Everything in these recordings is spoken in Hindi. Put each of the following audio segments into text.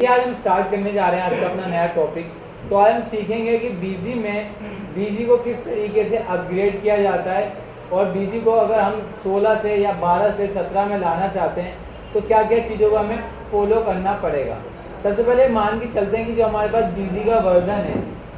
आज हम स्टार्ट करने जा रहे हैं आज का अपना नया टॉपिक। तो आज हम सीखेंगे कि बीजी में बीजी को किस तरीके से अपग्रेड किया जाता है और बीजी को अगर हम 16 से या 12 से 17 में लाना चाहते हैं तो क्या क्या चीज़ों को हमें फॉलो करना पड़ेगा। सबसे पहले मान के चलते हैं कि जो हमारे पास बीजी का वर्जन है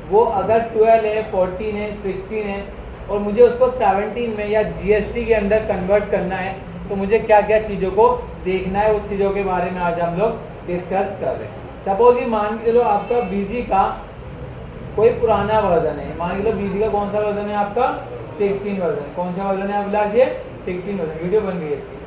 वो अगर 12 है, 14 है, 16 है और मुझे उसको 17 में या जीएसटी के अंदर कन्वर्ट करना है तो मुझे क्या क्या चीज़ों को देखना है, उस चीज़ों के बारे में आज हम लोग डिस्कस कर रहे हैं। सपोज ये मान के चलो आपका बीजी का कोई पुराना वर्जन है, मान के चलो बीजी का कौन सा वर्जन है आपका 16 वर्जन। कौन सा वर्जन है अभिलाष? ये 16 वर्जन। वीडियो बन गई है इसकी,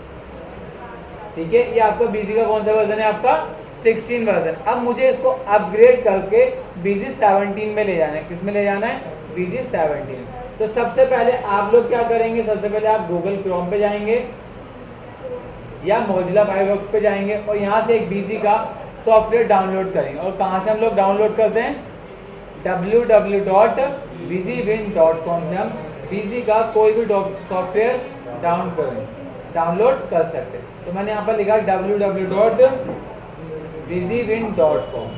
ठीक है। ये आपका बीजी का कौन सा वर्जन है? आपका 16 वर्जन। अब मुझे इसको अपग्रेड करके बीजी 17 में ले जाना है। किस में ले जाना है? बीजी 17। तो सबसे पहले आप लोग क्या करेंगे, सबसे पहले आप गूगल क्रोम पे जाएंगे या मोजिला फायरफॉक्स पे जाएंगे और यहाँ से एक बीजी का सॉफ्टवेयर डाउनलोड करेंगे। और कहाँ से हम लोग डाउनलोड करते हैं? www.bgwin.com से हम बीजी का कोई भी सॉफ्टवेयर डाउनलोड कर सकते हैं। तो मैंने यहाँ पर लिखा www.bgwin.com।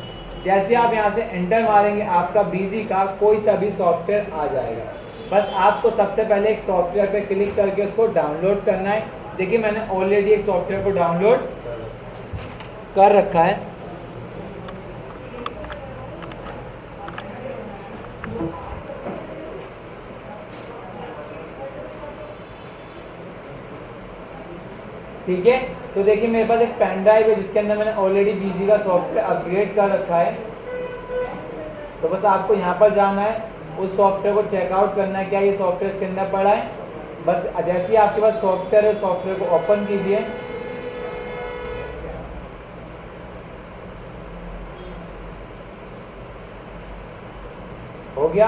जैसे आप यहाँ से एंटर मारेंगे आपका बीजी का कोई सा भी सॉफ्टवेयर आ जाएगा। बस आपको सबसे पहले एक सॉफ्टवेयर पे क्लिक करके उसको डाउनलोड करना है। देखिए मैंने ऑलरेडी एक सॉफ्टवेयर को डाउनलोड कर रखा है। ठीक है, तो देखिए मेरे पास एक पेन ड्राइव है जिसके अंदर मैंने ऑलरेडी बीजी का सॉफ्टवेयर अपग्रेड कर रखा है। तो बस आपको यहाँ पर जाना है, उस सॉफ्टवेयर को चेकआउट करना है, क्या ये सॉफ्टवेयर इसके अंदर पड़ा है। बस जैसे ही आपके पास सॉफ्टवेयर है, सॉफ्टवेयर को ओपन कीजिए। हो गया।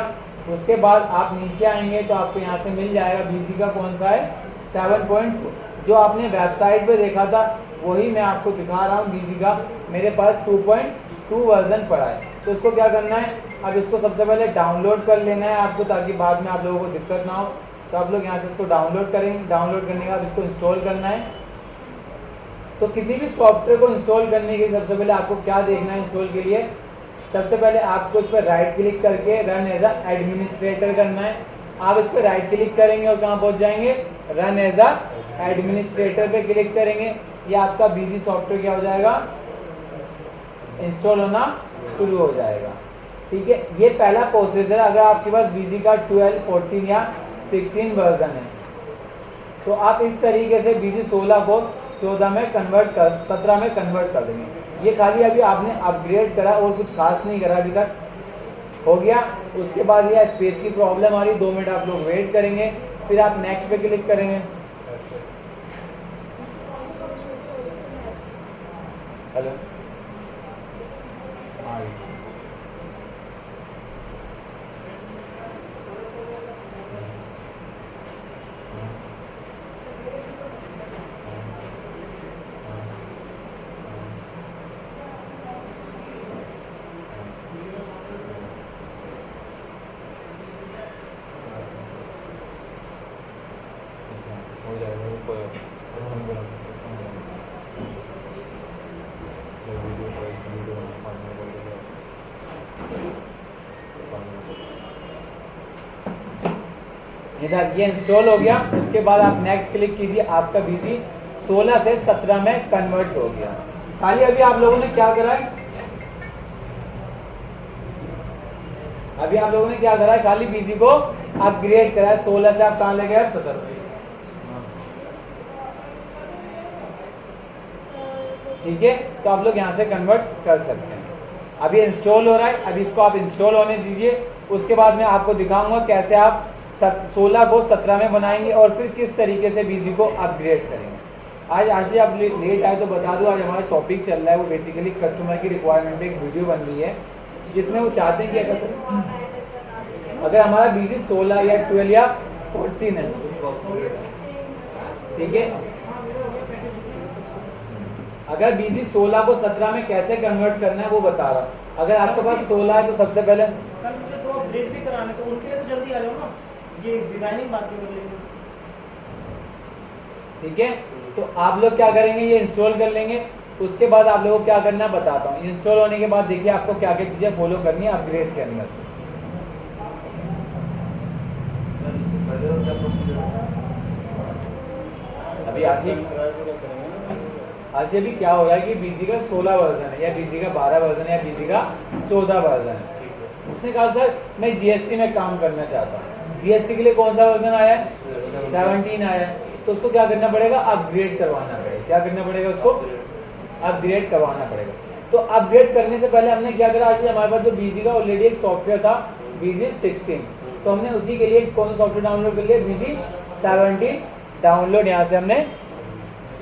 उसके बाद आप नीचे आएंगे तो आपको यहाँ से मिल जाएगा बीजी का कौन सा है 7.2। जो आपने वेबसाइट पे देखा था वही मैं आपको दिखा रहा हूँ। बीजी का मेरे पास 2.2 वर्जन पड़ा है। तो इसको क्या करना है, अब इसको सबसे पहले डाउनलोड कर लेना है आपको, ताकि बाद में आप लोगों को दिक्कत ना हो। तो आप लोग यहाँ से इसको डाउनलोड करेंगे। डाउनलोड करने के बाद इसको इंस्टॉल करना है। तो किसी भी सॉफ्टवेयर को इंस्टॉल करने के लिए सबसे पहले आपको क्या देखना है इंस्टॉल के लिए, सबसे पहले आपको इस पर राइट क्लिक करके रन एज अ एडमिनिस्ट्रेटर करना है। आप इस पर राइट क्लिक करेंगे और कहाँ पहुँच जाएंगे? रन एज अ एडमिनिस्ट्रेटर पे क्लिक करेंगे। ये आपका बीजी सॉफ्टवेयर क्या हो जाएगा? इंस्टॉल होना शुरू हो जाएगा। ठीक है, ये पहला प्रोसेस है। अगर आपके पास बीजी का 12, 14 या 16 वर्जन है तो आप इस तरीके से बीजी 16 को 14 में कन्वर्ट कर 17 में कन्वर्ट कर देंगे। ये खाली अभी आपने अपग्रेड करा और कुछ खास नहीं करा अभी तक। हो गया। उसके बाद ये स्पेस की प्रॉब्लम आ रही, 2 मिनट आप लोग वेट करेंगे, फिर आप नेक्स्ट पे क्लिक करेंगे। हेलो, हो जाएगा। ये इंस्टॉल हो गया। उसके बाद आप नेक्स्ट क्लिक कीजिए, आपका बीजी 16 से 17 में कन्वर्ट हो गया। खाली अभी आप लोगों ने क्या करा है, अभी आप लोगों ने क्या करा है, खाली बीजी को अपग्रेड करा है। 16 से आप कहाँ ले गए? 17। ठीक है, तो आप लोग यहाँ से कन्वर्ट कर सकते हैं। अभी इंस्टॉल हो रहा है, अभी इसको आप इंस्टॉल होने दीजिए। उसके बाद मैं आपको दिखाऊंगा कैसे आप 16 को 17 में बनाएंगे और फिर किस तरीके से बीजी को अपग्रेड करेंगे। आज से आप लेट आए तो बता दूं, आज हमारा टॉपिक चल रहा है वो बेसिकली कस्टमर की रिक्वायरमेंट पे एक वीडियो बन रही है जिसमें वो चाहते हैं कि अगर हमारा बीजी 16 या 12 या 14 है, ठीक है, अगर बीजी 16 को 17 में कैसे कन्वर्ट करना है वो बता रहा हूँ। अगर आपके पास 16 है तो सबसे पहले अपडेट भी कराने तो उनके लिए तो जल्दी आ जाओ ना, ये डिजाइनिंग बात कर लेंगे। ठीक है, तो आप लोग क्या करेंगे, ये इंस्टॉल कर लेंगे। उसके बाद आप लोगों को क्या करना है बताता हूँ। इंस्टॉल होने के बाद देखिए आपको क्या क्या चीज़ें फॉलो करनी है अपग्रेड के अंदर। अभी आशीष अभी क्या हो रहा है कि बीजी का 16 वर्जन है या बीजी का 12 वर्जन है या बीजी का 14 वर्जन है। उसने कहा सर मैं जीएसटी में काम करना चाहता हूँ, जीएसटी के लिए कौन सा वर्जन आया है, 17 आया है, तो उसको क्या करना पड़ेगा, अपग्रेड करवाना पड़ेगा। क्या करना पड़ेगा उसको, अपग्रेड करवाना पड़ेगा। तो अपग्रेड करने से पहले हमने क्या करा, आज हमारे पास जो बीजी का ऑलरेडी एक सॉफ्टवेयर था बीजी 16, तो हमने उसी के लिए कौन सा सॉफ्टवेयर डाउनलोड कर लिया, बीजी 17 डाउनलोड यहाँ से हमने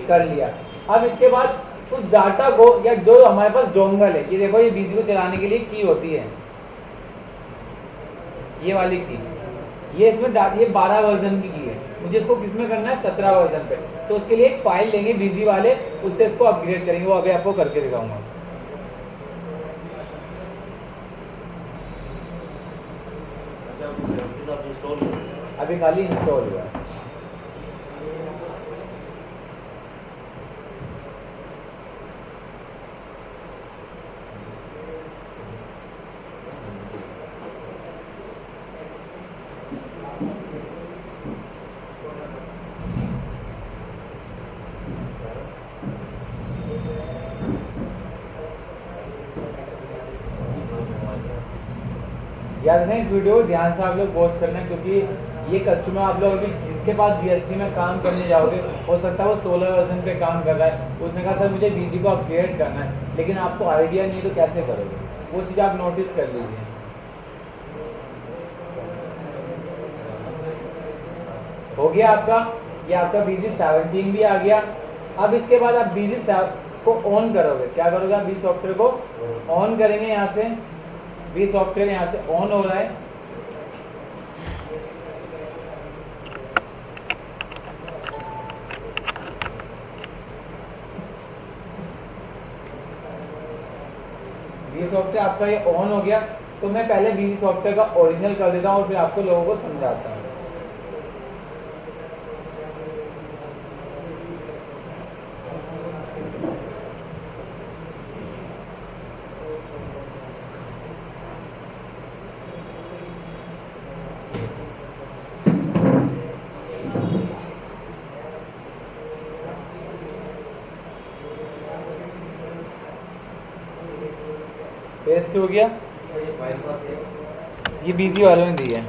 कर लिया। अब इसके बाद उस डाटा को, या जो हमारे पास डोंगल है, ये देखो ये बीजी को चलाने के लिए की होती है, ये वाली की, ये इसमें ये 12 वर्जन की है, मुझे इसको किस में करना है, 17 वर्जन पे। तो उसके लिए एक फाइल लेंगे बीजी वाले, उससे इसको अपग्रेड करेंगे, वो अभी आपको करके दिखाऊंगा। अभी खाली इंस्टॉल हुआ है। याद रखें इस वीडियो को ध्यान से आप लोग वॉच करना, क्योंकि ये कस्टमर आप लोग अभी जिसके पास जीएसटी में काम करने जाओगे, हो सकता है वो 16 वर्जन पे काम कर रहा है, उसने कहा सर मुझे बीजी को अपग्रेड करना है, लेकिन आपको आइडिया नहीं है तो कैसे करोगे, वो चीज़ आप नोटिस कर लीजिए। हो गया आपका, ये आपका बीजी 17 भी आ गया। अब इसके बाद आप बीजी को ऑन करोगे, क्या करोगे, आप बीजी सॉफ्टवेयर को ऑन करेंगे। यहाँ से भी सॉफ्टवेयर यहाँ से ऑन हो रहा है। भी सॉफ्टवेयर आपका ये ऑन हो गया। तो मैं पहले बीजी सॉफ्टवेयर का ओरिजिनल कर देता हूँ और फिर आपको लोगों को समझाता हूँ। पेस्ट हो गया, ये बीजी वालों ने दी है।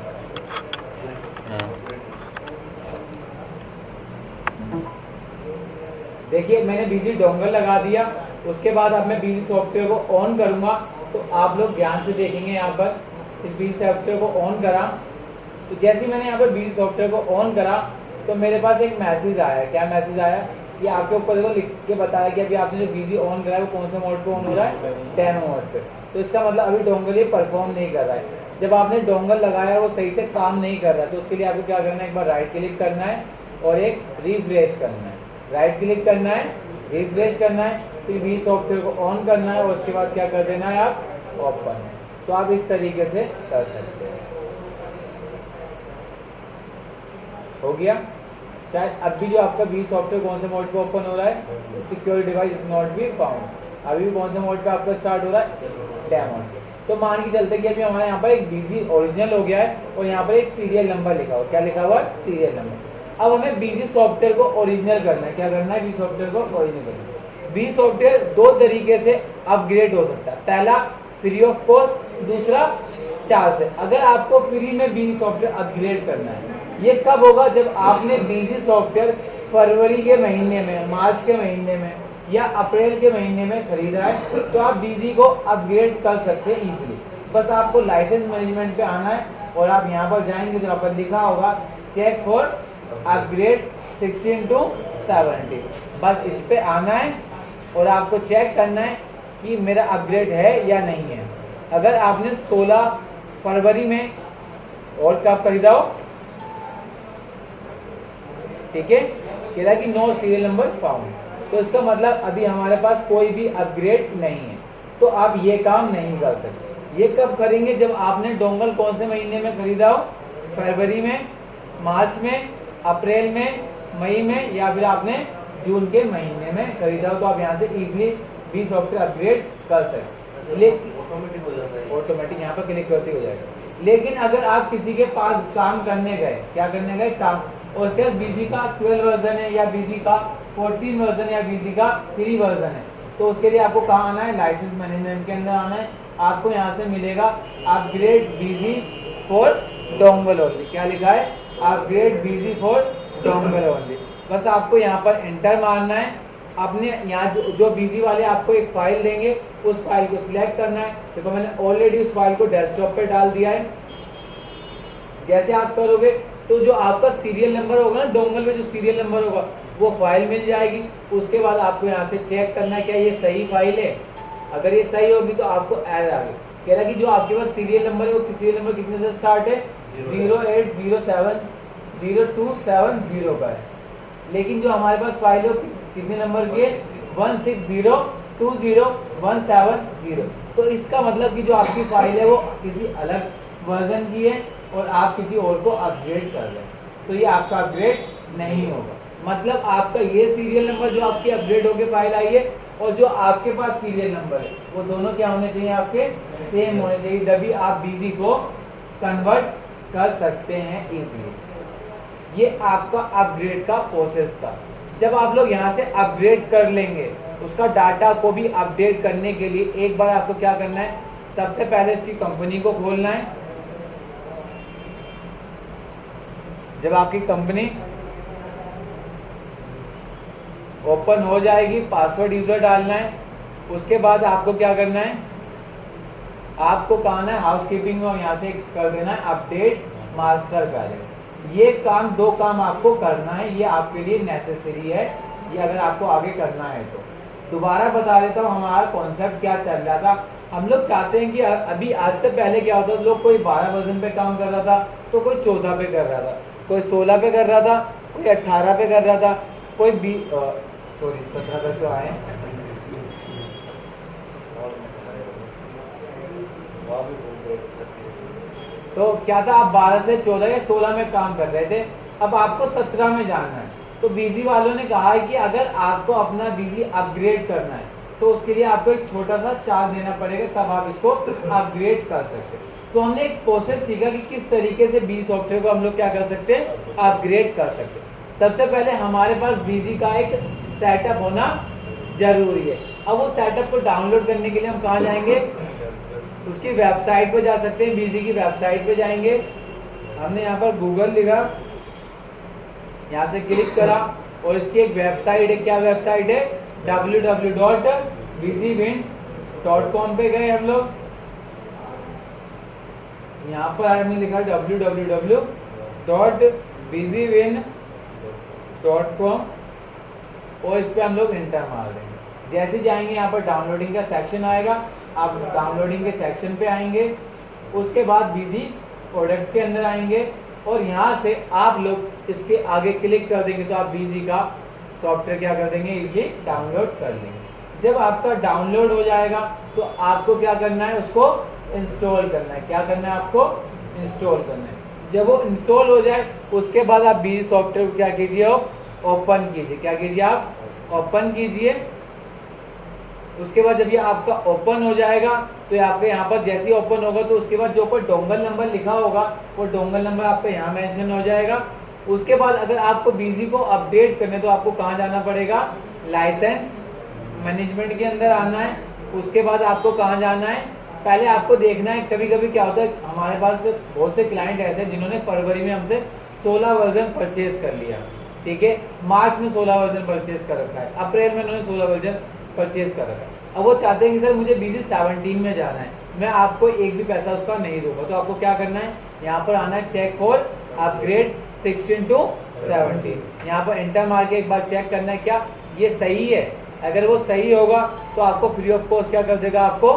देखिए मैंने बीजी डोंगल लगा दिया। उसके बाद अब मैं बीजी सॉफ्टवेयर को ऑन करूंगा, तो आप लोग ध्यान से देखेंगे। यहाँ पर इस बीजी सॉफ्टवेयर को ऑन करा, तो जैसे ही मैंने यहाँ पर बीजी सॉफ्टवेयर को ऑन करा तो मेरे पास एक मैसेज आया। क्या मैसेज आया, ये आपके ऊपर देखो लिख के बताया कि अभी आपने जो बीजी ऑन करा है वो कौन से मोड पे ऑन हो रहा है, डेमो मोड पे। तो इसका मतलब अभी डोंगल ये परफॉर्म नहीं कर रहा है। जब आपने डोंगल लगाया वो सही से काम नहीं कर रहा, तो उसके लिए आपको क्या करना है, एक बार राइट क्लिक करना है और एक रिफ्रेश करना है। राइट क्लिक करना है, रिफ्रेश करना है, फिर बीजी सॉफ्टवेयर को ऑन करना है और उसके बाद क्या कर देना है, आप ओपन। तो आप इस तरीके से कर सकते हैं। हो गया। शायद अब भी जो आपका बीजी सॉफ्टवेयर कौन से मोड पे ओपन हो रहा है, secure device is not be found. अभी भी कौन से मोड पे आपका स्टार्ट हो रहा है, डेमो। तो मान के चलते कि अभी हमारे यहाँ पर एक बीजी ओरिजिनल हो गया है और यहाँ पर एक सीरियल नंबर लिखा हुआ। क्या लिखा हुआ है, सीरियल नंबर। अब हमें बीजी सॉफ्टवेयर को ओरिजिनल करना है। क्या करना है, बीजी सॉफ्टवेयर को ओरिजिनल करना है। बीजी सॉफ्टवेयर दो तरीके से अपग्रेड हो सकता है। पहला फ्री ऑफ कॉस्ट, दूसरा चार्ज से। अगर आपको फ्री में बीजी सॉफ्टवेयर अपग्रेड करना है, ये कब होगा, जब आपने बीजी सॉफ्टवेयर फरवरी के महीने में, मार्च के महीने में या अप्रैल के महीने में खरीदा है, तो आप बीजी को अपग्रेड कर सकते हैं इजीली। बस आपको लाइसेंस मैनेजमेंट पे आना है और आप यहाँ पर जाएंगे तो यहाँ पर लिखा होगा चेक फॉर अपग्रेड 16 to 17। बस इस पे आना है और आपको चेक करना है कि मेरा अपग्रेड है या नहीं है। अगर आपने 16 फरवरी में और कब खरीदा हो, ठीक है, कह रहा कि नो सीरियल नंबर फाउंड, तो इसका मतलब अभी हमारे पास कोई भी अपग्रेड नहीं है, तो आप ये काम नहीं कर सकते। ये कब करेंगे, जब आपने डोंगल कौन से महीने में खरीदा हो, फरवरी में, मार्च में, अप्रैल में, मई में या फिर आपने जून के महीने में खरीदा हो तो आप यहाँ से इजीली भी सॉफ्टवेयर अपग्रेड कर सकते। लेकिन ऑटोमेटिक हो जाता है। ऑटोमेटिक यहाँ पर क्लिक करते हो जाएगा। लेकिन अगर आप किसी के पास काम करने गए, क्या करने गए, काम, और उसके बाद बीजी का 12 वर्जन है या बीजी का 14 वर्जन है या बीजी का 3 वर्जन है, तो उसके लिए आपको कहाँ आना है, लाइसेंस मैनेजमेंट के अंदर आना है। आपको यहाँ से मिलेगा upgrade BG for dongle only. क्या लिखा है, upgrade BG for dongle only. बस आपको यहाँ पर एंटर मारना है। अपने यहाँ जो बीजी वाले आपको एक फाइल देंगे, उस फाइल को सिलेक्ट करना है। देखो मैंने ऑलरेडी उस फाइल को डेस्कटॉप पे डाल दिया है। जैसे आप करोगे तो जो आपका सीरियल नंबर होगा ना, डोंगल में जो सीरियल नंबर होगा वो फाइल मिल जाएगी। उसके बाद आपको यहाँ से चेक करना है क्या ये सही फाइल है। अगर ये सही होगी तो आपको एरर आ गई, कह रहा है कि जो आपके पास सीरियल नंबर है वो सीरियल नंबर कितने से स्टार्ट है, 080700270 का है। लेकिन जो हमारे पास फाइल है कितने नंबर की है, 160201770। तो इसका मतलब कि जो आपकी फाइल है वो किसी अलग वर्जन की है और आप किसी और को अपग्रेड कर रहे हैं, तो ये आपका अपग्रेड नहीं होगा। मतलब आपका ये सीरियल नंबर जो आपकी अपग्रेड होकर फाइल आई है और जो आपके पास सीरियल नंबर है वो दोनों क्या होने चाहिए, आपके सेम होने चाहिए, तभी आप बीजी को कन्वर्ट कर सकते हैं इजीली। ये आपका अपग्रेड का प्रोसेस था। जब आप लोग यहाँ से अपग्रेड कर लेंगे, उसका डाटा को भी अपडेट करने के लिए एक बार आपको क्या करना है, सबसे पहले उसकी कंपनी को खोलना है। जब आपकी कंपनी ओपन हो जाएगी, पासवर्ड यूजर डालना है। उसके बाद आपको क्या करना है, आपको कहना है हाउसकीपिंग में यहाँ से कर देना है अपडेट मास्टर पहले। ये काम, दो काम आपको करना है, ये आपके लिए नेसेसरी है, ये अगर आपको आगे करना है तो। दोबारा बता देता हूँ हमारा कॉन्सेप्ट क्या चल रहा था। हम लोग चाहते हैं कि अभी आज से पहले क्या होता था, लोग कोई 12 वर्जन पे काम कर रहा था, तो कोई 14 पे कर रहा था, कोई 16 पे कर रहा था, कोई 18 पे कर रहा था, कोई 17 तक तो आए। तो क्या था, आप 12 से 14 या 16 में काम कर रहे थे, अब आपको 17 में जाना है। तो बीजी वालों ने कहा है कि अगर आपको अपना बीजी अपग्रेड करना है तो उसके लिए आपको एक छोटा सा चार्ज देना पड़ेगा, तब आप इसको अपग्रेड कर सकते हैं। तो हमने एक प्रोसेस सीखा कि किस तरीके से बीजी सॉफ्टवेयर को हम लोग क्या कर सकते हैं, अपग्रेड कर सकते हैं। सबसे पहले हमारे पास बीजी का एक सेटअप होना जरूरी है। अब वो सेटअप को डाउनलोड करने के लिए हम कहाँ जाएंगे, उसकी वेबसाइट पे जा सकते हैं। बीजी की वेबसाइट पे जाएंगे, हमने यहाँ पर गूगल लिखा, यहाँ से क्लिक करा और इसकी एक वेबसाइट है। क्या वेबसाइट है, www.busywind.com पे गए हम लोग। यहाँ पर हमने लिखा www.busywind.com और इस पे हम लोग इंटर मार देंगे। जैसे जाएंगे यहाँ पर डाउनलोडिंग का सेक्शन आएगा, आप डाउनलोडिंग के सेक्शन पे आएंगे। उसके बाद बीजी प्रोडक्ट के अंदर आएंगे और यहाँ से आप लोग इसके आगे क्लिक कर देंगे तो आप बीजी का सॉफ्टवेयर क्या कर देंगे, इजीली डाउनलोड कर लेंगे। जब आपका डाउनलोड हो जाएगा तो आपको क्या करना है, उसको इंस्टॉल करना है। क्या करना है, आपको इंस्टॉल करना है। जब वो इंस्टॉल हो जाए उसके बाद आप बीजी सॉफ्टवेयर को क्या कीजिए, ओपन कीजिए। क्या कीजिए, आप ओपन कीजिए। उसके बाद जब ये आपका ओपन हो जाएगा तो आपके यहाँ पर जैसे ही ओपन होगा तो उसके बाद जो ऊपर डोंगल नंबर लिखा होगा वो डोंगल नंबर आपका यहाँ मेंशन हो जाएगा। उसके बाद अगर आपको बीजी को अपडेट करने तो आपको कहाँ जाना पड़ेगा, लाइसेंस मैनेजमेंट के अंदर आना है। उसके बाद आपको कहाँ जाना है, पहले आपको देखना है, कभी कभी क्या होता है हमारे पास बहुत से क्लाइंट ऐसे जिन्होंने फरवरी में हमसे 16 वर्जन परचेज कर लिया, ठीक है, मार्च में 16 वर्जन परचेज कर रखा है, अप्रैल में उन्होंने 16 वर्जन परचेज कर रखा है। अब वो चाहते हैं कि सर मुझे बीजी 17 में जाना है, मैं आपको एक भी पैसा उसका नहीं दूंगा। तो आपको क्या करना है, यहाँ पर आना है चेक फॉर अपग्रेड 16 to 17। यहाँ पर एंटर मार के एक बार चेक करना है क्या ये सही है। अगर वो सही होगा तो आपको फ्री ऑफ कॉस्ट क्या कर देगा, आपको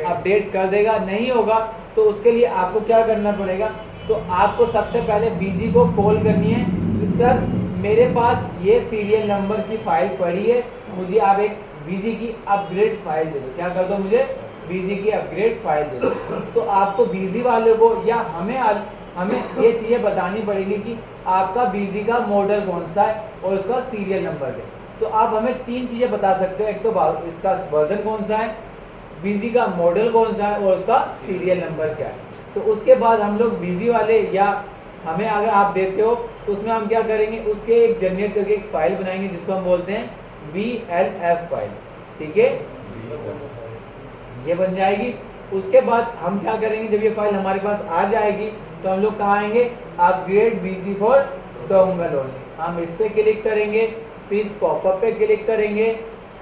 अपडेट कर देगा। नहीं होगा तो उसके लिए आपको क्या करना पड़ेगा, तो आपको सबसे पहले बीजी को कॉल करनी है कि सर मेरे पास ये सीरियल नंबर की फाइल पड़ी है, मुझे आप एक बीजी की अपग्रेड फाइल दे दो। क्या कर दो, मुझे बीजी की अपग्रेड फाइल दे दो। तो आपको बीजी वाले को या हमें ये चीज़ें बतानी पड़ेगी कि आपका बीजी का मॉडल कौन सा है और उसका सीरियल नंबर है। तो आप हमें 3 चीज़ें बता सकते हो, एक तो इसका वर्जन कौन सा है, बीजी का मॉडल कौन सा है और उसका सीरियल नंबर क्या है। तो उसके बाद हम लोग बीजी वाले या हमें अगर आप देते हो तो उसमें हम क्या करेंगे, उसके एक जनरेट करके एक फाइल बनाएंगे जिसको हम बोलते हैं VLF फाइल, ठीक है, ये बन जाएगी। उसके बाद हम क्या करेंगे, जब ये फाइल हमारे पास आ जाएगी तो हम लोग कहाँ आएंगे, upgrade BG for dongle only, हम इस पे क्लिक करेंगे, फिर इस पॉपअप पे क्लिक करेंगे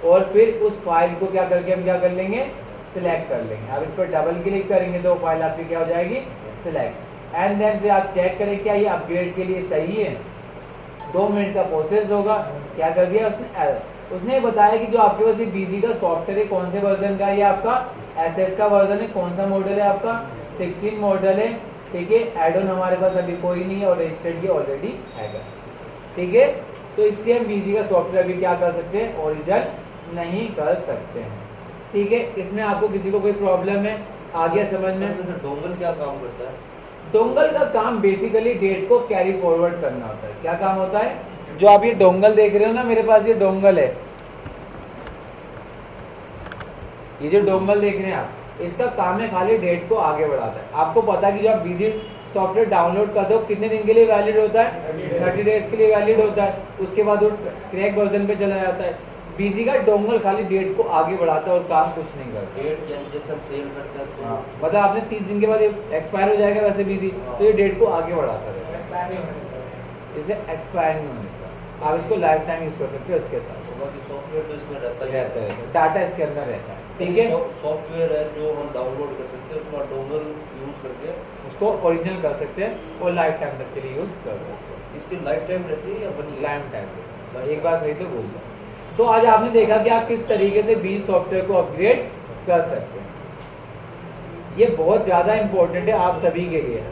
और फिर उस फाइल को क्या करके हम क्या कर लेंगे, सिलेक्ट कर लेंगे। अब इस पर डबल क्लिक करेंगे तो फाइल आपकी क्या हो जाएगी, सिलेक्ट, एंड देन फिर आप चेक करें क्या ये अपग्रेड के लिए सही है। 2 मिनट का प्रोसेस होगा। क्या कर दिया उसने, एरर। उसने बताया कि जो आपके पास ये बीजी का सॉफ्टवेयर है कौन से वर्जन का है, ये आपका SS का वर्जन है, कौन सा मॉडल है आपका 16 मॉडल है, ठीक है। एड ऑन हमारे पास अभी कोई नहीं है और रजिस्टर्ड ये ऑलरेडी है, ठीक है। तो इसलिए हम बीजी का सॉफ्टवेयर अभी क्या कर सकते हैं, ओरिजिनल नहीं कर सकते हैं, ठीक है। इसमें आपको किसी को कोई प्रॉब्लम है, आ गया समझ में। डोंगल क्या काम करता है? डोंगल का काम बेसिकली डेट को कैरी फॉरवर्ड करना होता है। क्या काम होता है, जो आप ये डोंगल देख रहे हो ना, मेरे पास ये डोंगल है, ये जो डोंगल देख रहे हैं आप, इसका काम है खाली डेट को आगे बढ़ाता है। आपको पता है कि जब आप बिजी सॉफ्टवेयर डाउनलोड कर दो कितने दिन के लिए वैलिड होता है, 30 डेज के लिए वैलिड होता है, उसके बाद वो क्रैक वर्जन पे चला जाता है। बीजी का डोंगल खाली डेट को आगे बढ़ाता है और काम कुछ नहीं करता। डेट यानी जैसे हम सेल करते हैं तो मतलब आपने 30 दिन के बाद एक्सपायर हो जाएगा वैसे बीजी, तो ये डेट को आगे बढ़ाता है, इसे एक्सपायर नहीं होने का। आप इसको लाइफ टाइम यूज कर सकते हो इसके साथ, सॉफ्टवेयर तो इसमें रहता रहता है, डाटा इसके अंदर रहता है, ठीक है। सॉफ्टवेयर है जो हम डाउनलोड कर सकते हैं, उसमें डोंगल यूज करके उसको ओरिजिनल कर सकते हैं और लाइफ टाइम तक के लिए यूज कर सकते हैं। इसकी लाइफ टाइम रहती है या बनी लाइफ टाइम, एक बार खरीदो बोल दो। तो आज आपने देखा कि आप किस तरीके से बीज सॉफ्टवेयर को अपग्रेड कर सकते हैं। ये बहुत ज़्यादा इंपॉर्टेंट है आप सभी के लिए।